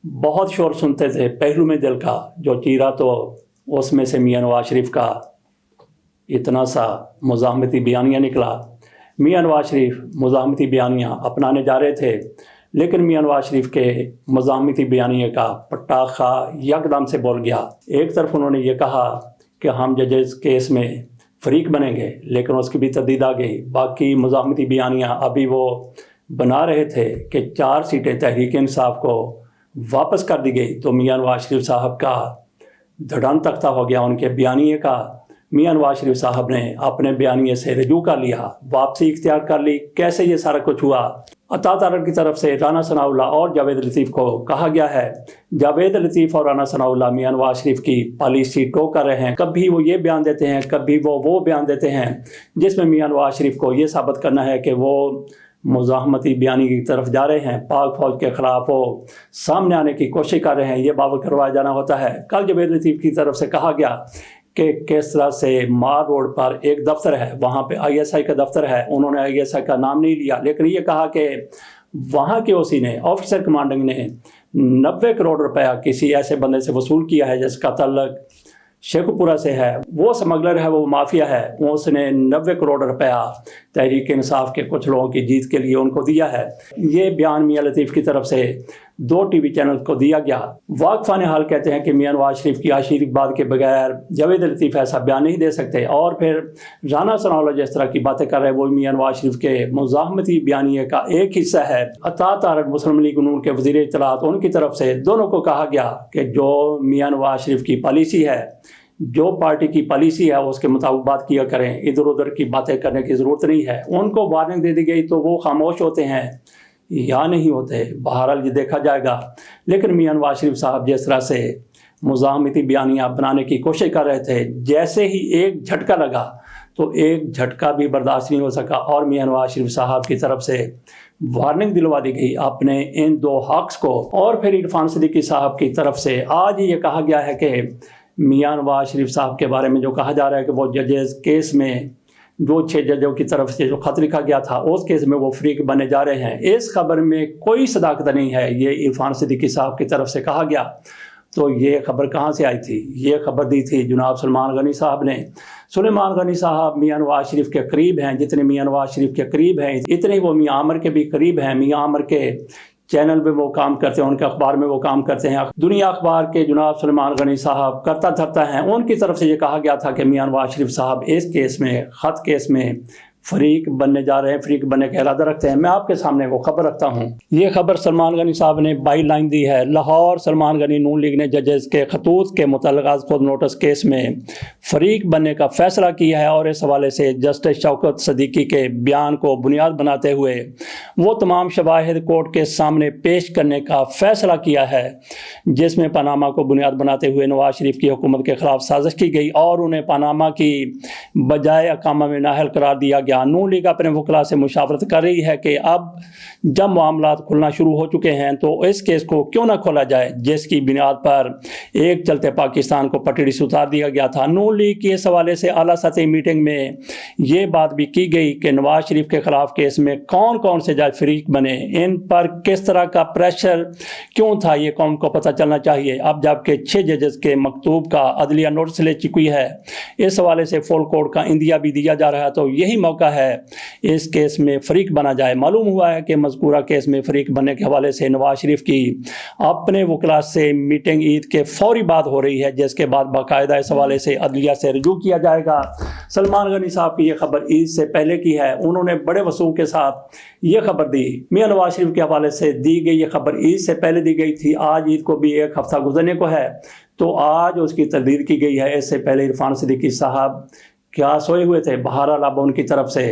बहुत शोर सुनते थे पहलू में दिल का जो चीरा, तो उसमें से मियां नवाज शरीफ का इतना सा मुज़ाहमती बयानिया निकला। मियां नवाज शरीफ मुज़ाहमती बयानिया अपनाने जा रहे थे, लेकिन मियां नवाज शरीफ के मुज़ाहमती बयानिए का पटाखा यकदम से बोल गया। एक तरफ उन्होंने ये कहा कि हम जजेस केस में फरीक बनेंगे, लेकिन उसकी भी तरदीद आ गई। बाकी मुज़ाहमती बयानिया अभी वो बना रहे थे कि 4 सीटें तहरीक इंसाफ को वापस कर दी गई, तो मियां नवाज शरीफ साहब का धड़ान तख्ता हो गया उनके बयानिए का। मियां नवाज शरीफ साहब ने अपने बयानिए से रजू कर लिया, वापसी इख्तियार कर ली। कैसे ये सारा कुछ हुआ? अता तारड़ की तरफ से राना सनाउल्लाह और जावेद लतीफ़ को कहा गया है। जावेद लतीफ़ और राना सनाउल्लाह मियां नवाज शरीफ की पॉलिसी टो कर रहे हैं। कभी वो ये बयान देते हैं, कभी वो बयान देते हैं, जिसमें मियां नवाज शरीफ को ये साबित करना है कि वो मुज़ाहमती बयानी की तरफ जा रहे हैं, पाक फौज के ख़िलाफ़ वो सामने आने की कोशिश कर रहे हैं। ये बावर करवाया जाना होता है। कल जावेद लतीफ़ की तरफ से कहा गया कि किस तरह से मार रोड पर एक दफ्तर है, वहाँ पे ISI का दफ्तर है। उन्होंने ISI का नाम नहीं लिया, लेकिन ये कहा कि वहाँ के OC ने, ऑफिसर कमांडिंग ने 90 करोड़ रुपया किसी ऐसे बंदे से वसूल किया है जिसका तल्लक शेखपुरा से है। वो स्मगलर है, वो माफिया है। उसने 90 करोड़ रुपया तहरीक इंसाफ के कुछ लोगों की जीत के लिए उनको दिया है। ये बयान मियां लतीफ़ की तरफ से 2 TV चैनल को दिया गया। वाकफान हाल कहते हैं कि मियां नवाज शरीफ की आशीर्वाद के बगैर जावेद लतीफ़ ऐसा बयान नहीं दे सकते। और फिर राना सनाउल्लाह जिस तरह की बातें कर रहे हैं, वो मियां नवाज शरीफ के मुज़ाहमती बयानिए का एक हिस्सा है। अता तारड़ मुस्लिम लीग नून के वज़ीर इत्तलात, उनकी तरफ से दोनों को कहा गया कि जो मियां नवाज शरीफ की पॉलिसी है, जो पार्टी की पॉलिसी है, उसके मुताबिक बात किया करें। इधर उधर की बातें करने की ज़रूरत नहीं है। उनको वार्निंग दे दी गई तो वो खामोश होते हैं या नहीं होते, बहरहाल ये देखा जाएगा। लेकिन मियां नवाज शरीफ साहब जिस तरह से मुज़ाहमती बयानियाँ बनाने की कोशिश कर रहे थे, जैसे ही एक झटका लगा तो एक झटका भी बर्दाश्त नहीं हो सका और मियां नवाज शरीफ साहब की तरफ से वार्निंग दिलवा दी गई अपने इन 2 हक़्स को। और फिर इरफान सिद्दीकी साहब की तरफ से आज ये कहा गया है कि मियां नवाज शरीफ साहब के बारे में जो कहा जा रहा है कि वो जजेस केस में जो 6 जजों की तरफ से जो खत लिखा गया था, उस केस में वो फरीक बने जा रहे हैं, इस खबर में कोई सदाकत नहीं है। ये इरफान सिद्दीकी साहब की तरफ से कहा गया। तो ये खबर कहाँ से आई थी? ये खबर दी थी जनाब सलमान गनी साहब ने। सुलेमान गनी साहब मियां नवाज शरीफ के करीब हैं। जितने मियां नवाज शरीफ के करीब हैं, इतने वो मियां आमर के भी करीब हैं। मियां आमर के चैनल पे वो काम करते हैं, उनके अखबार में वो काम करते हैं। दुनिया अखबार के जनाब सलमान गनी साहब करता धरता हैं। उनकी तरफ से ये कहा गया था कि मियां नवाज शरीफ साहब इस केस में, खत केस में फरीक बनने जा रहे हैं, फरीक बनने का इरादा रखते हैं। मैं आपके सामने वो खबर रखता हूँ। ये खबर सलमान गनी साहब ने बाई लाइन दी है। लाहौर सलमान गनी नून लीग ने जजेस के खतूत के मुतल्लिक़ खुद नोटिस केस में फरीक बनने का फैसला किया है और इस हवाले से जस्टिस शौकत सदीकी के बयान को बुनियाद बनाते हुए वो तमाम शवाहिद कोर्ट के सामने पेश करने का फैसला किया है, जिसमें पनामा को बुनियाद बनाते हुए नवाज शरीफ की हुकूमत के खिलाफ साजिश की गई और उन्हें पनामा की बजाय अकामा में नाहल करार दिया गया। नून लीग अपने वकला से मुशावरत कर रही है कि अब जब मामलात खुलना शुरू हो चुके हैं तो इस केस को क्यों ना खोला जाए, जिसकी बुनियाद पर एक चलते पाकिस्तान को पटड़ी से उतार दिया गया था। नून लीग के इस हवाले से आला सतही मीटिंग में ये बात भी की गई कि नवाज शरीफ के खिलाफ केस में कौन कौन से जज फरीक बने, इन पर किस तरह का प्रेशर क्यों था, ये कौम को पता चलना चाहिए। अब जबकि 6 जजेस के मकतूब का अदलिया नोटिस ले चुकी है, इस हवाले से फुल कोर्ट का इंदिया भी दिया जा रहा है, तो यही मौका है इस केस में फरीक बना जाए। मालूम हुआ है कि मज़कूरा केस में फरीक बनने के हवाले से नवाज शरीफ की अपने वकला से मीटिंग ईद के फौरी बाद हो रही है, जिसके बाद बाकायदा इस हवाले से अदलिया से रजू किया जाएगा। सलमान गनी साहब की ये खबर ईद से पहले की है। उन्होंने बड़े वसूल के साथ ये खबर दी। मियां नवाज शरीफ के हवाले से दी गई ये खबर ईद से पहले दी गई थी। आज ईद को भी 1 हफ्ता गुजरने को है, तो आज उसकी तरदीद की गई है। इससे पहले इरफान सिद्दीकी साहब क्या सोए हुए थे। बहरहाल अब उनकी तरफ से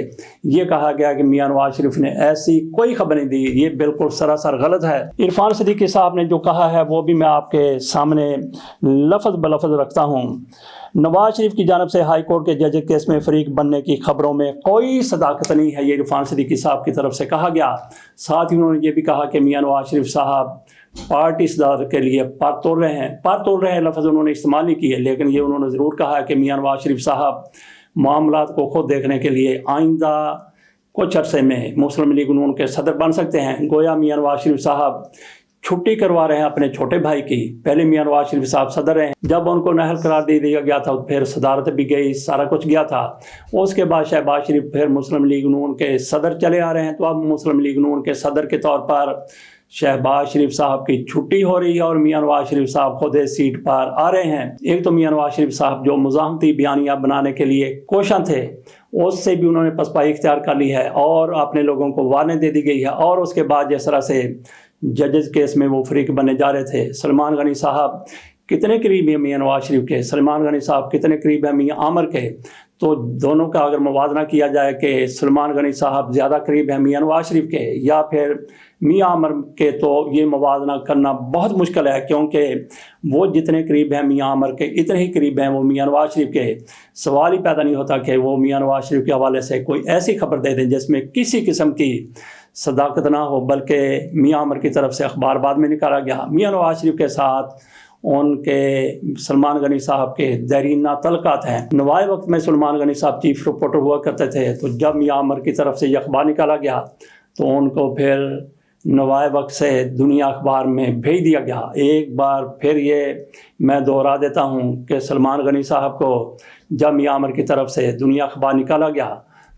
ये कहा गया कि मियां नवाज शरीफ ने ऐसी कोई खबर नहीं दी, ये बिल्कुल सरासर गलत है। इरफान सिद्दीकी साहब ने जो कहा है वो भी मैं आपके सामने लफ्ज़ ब लफ्ज़ रखता हूँ। नवाज शरीफ की जानब से हाई कोर्ट के जज केस में फरीक बनने की खबरों में कोई सदाकत नहीं है, ये इरफान सिद्दीकी साहब की तरफ से कहा गया। साथ ही उन्होंने ये भी कहा कि मियां नवाज शरीफ साहब पार्टी सदारत के लिए पर तोड़ रहे हैं लफ्ज़ उन्होंने इस्तेमाल नहीं किए, लेकिन ये उन्होंने ज़रूर कहा है कि मियां नवाज शरीफ साहब मामलात को खुद देखने के लिए आइंदा कुछ अरसे में मुस्लिम लीग नून के सदर बन सकते हैं। गोया मियां नवाज शरीफ साहब छुट्टी करवा रहे हैं अपने छोटे भाई की। पहले मियां नवाज शरीफ साहब सदर रहे, जब उनको नाअहल करार दे दिया गया था फिर सदारत भी गई, सारा कुछ गया था। उसके बाद शहबाज शरीफ फिर मुस्लिम लीग नून के सदर चले आ रहे हैं। तो अब मुस्लिम लीग नून के सदर के तौर पर शहबाज शरीफ साहब की छुट्टी हो रही है और मियां नवाज शरीफ साहब खुद इस सीट पर आ रहे हैं। एक तो मियां नवाज शरीफ साहब जो मुज़ाहमती बयानियाँ बनाने के लिए कोशां थे, उससे भी उन्होंने पसपाई इख्तियार कर ली है और अपने लोगों को वार्निंग दे दी गई है। और उसके बाद जिस तरह से जजेस केस में वो फरीक बनने जा रहे थे, सलमान गनी साहब कितने करीब हैं मियां नवाज शरीफ के, सलमान गनी साहब कितने करीब हैं मियां आमर के। तो दोनों का अगर मुवाजना किया जाए कि सलमान गनी साहब ज़्यादा करीब हैं मियां नवाज शरीफ के या फिर मियां आमर के, तो ये मुवाजना करना बहुत मुश्किल है, क्योंकि वो जितने करीब हैं मियां आमर के इतने ही करीब हैं वो मियां नवाज शरीफ के। सवाल ही पैदा नहीं होता कि वो मियां नवाज शरीफ के हवाले से कोई ऐसी खबर दे दें जिसमें किसी किस्म की सदाकत ना हो, बल्कि मियां आमर की तरफ से अखबार बाद में निकाला गया। मियां नवाज शरीफ के साथ उनके सलमान गनी साहब के देरीना तलकात हैं। नवाए वक्त में सलमान गनी साहब चीफ रिपोर्टर हुआ करते थे, तो जब मियां आमर की तरफ से ये अखबार निकाला गया तो उनको फिर नवाए वक्त से दुनिया अखबार में भेज दिया गया। एक बार फिर ये मैं दोहरा देता हूँ कि सलमान गनी साहब को जब मियां आमर की तरफ से दुनिया अखबार निकाला गया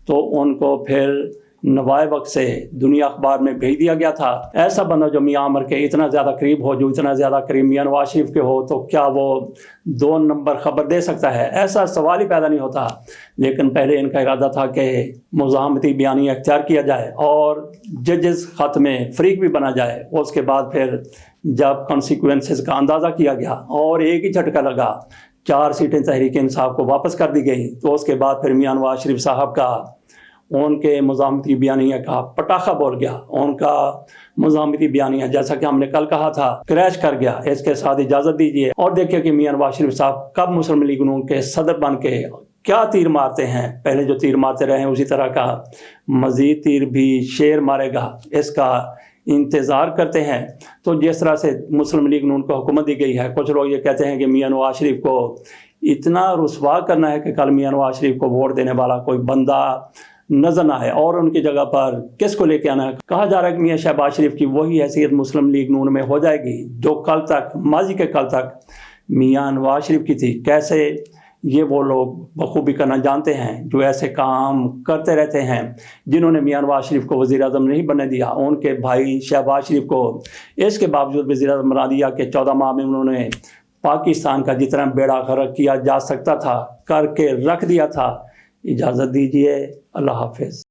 तो उनको फिर नवाए वक्त से दुनिया अखबार में भेज दिया गया था। ऐसा बंदा जो मियां आमर के इतना ज़्यादा करीब हो, जो इतना ज़्यादा करीब मियां नवाज शरीफ के हो, तो क्या वो 2 नंबर खबर दे सकता है? ऐसा सवाल ही पैदा नहीं होता। लेकिन पहले इनका इरादा था कि मुज़ाहमती बयानियाँ इख्तियार किया जाए और जजेस ख़त में फरीक भी बना जाए। उसके बाद फिर जब कॉन्सिक्वेंसेस का अंदाज़ा किया गया और एक ही झटका लगा, 4 सीटें तहरीक इंसाफ को वापस कर दी गई, तो उसके बाद फिर मियां नवाज शरीफ साहब का उनके मुज़ाहमती बयानिया का पटाखा बोल गया। उनका मुज़ाहमती बयानिया, जैसा कि हमने कल कहा था, क्रैश कर गया। इसके साथ इजाज़त दीजिए और देखिए कि मियां नवाज शरीफ साहब कब मुस्लिम लीग नून के सदर बन के क्या तीर मारते हैं। पहले जो तीर मारते रहे हैं उसी तरह का मज़ीद तीर भी शेर मारेगा, इसका इंतज़ार करते हैं। तो जिस तरह से मुस्लिम लीग नून को हुकूमत दी गई है, कुछ लोग ये कहते हैं कि मियां नवाज शरीफ को इतना रुसवा करना है कि कल मियां नवाज शरीफ को वोट देने वाला कोई बंदा नजर ना आए और उनकी जगह पर किसको लेके आना है। कहा जा रहा है कि मियां शहबाज शरीफ की वही हैसियत मुस्लिम लीग नून में हो जाएगी जो कल तक, माजी के कल तक मियां नवाज शरीफ की थी। कैसे ये वो लोग बखूबी करना जानते हैं जो ऐसे काम करते रहते हैं, जिन्होंने मियां नवाज शरीफ को वज़ीर आज़म नहीं बनने दिया, उनके भाई शहबाज शरीफ को इसके बावजूद वज़ीर आज़म बना दिया कि 14 माह में उन्होंने पाकिस्तान का जितना बेड़ा गर्क किया जा सकता था करके रख दिया था। इजाज़त दीजिए, अल्लाह हाफिज़।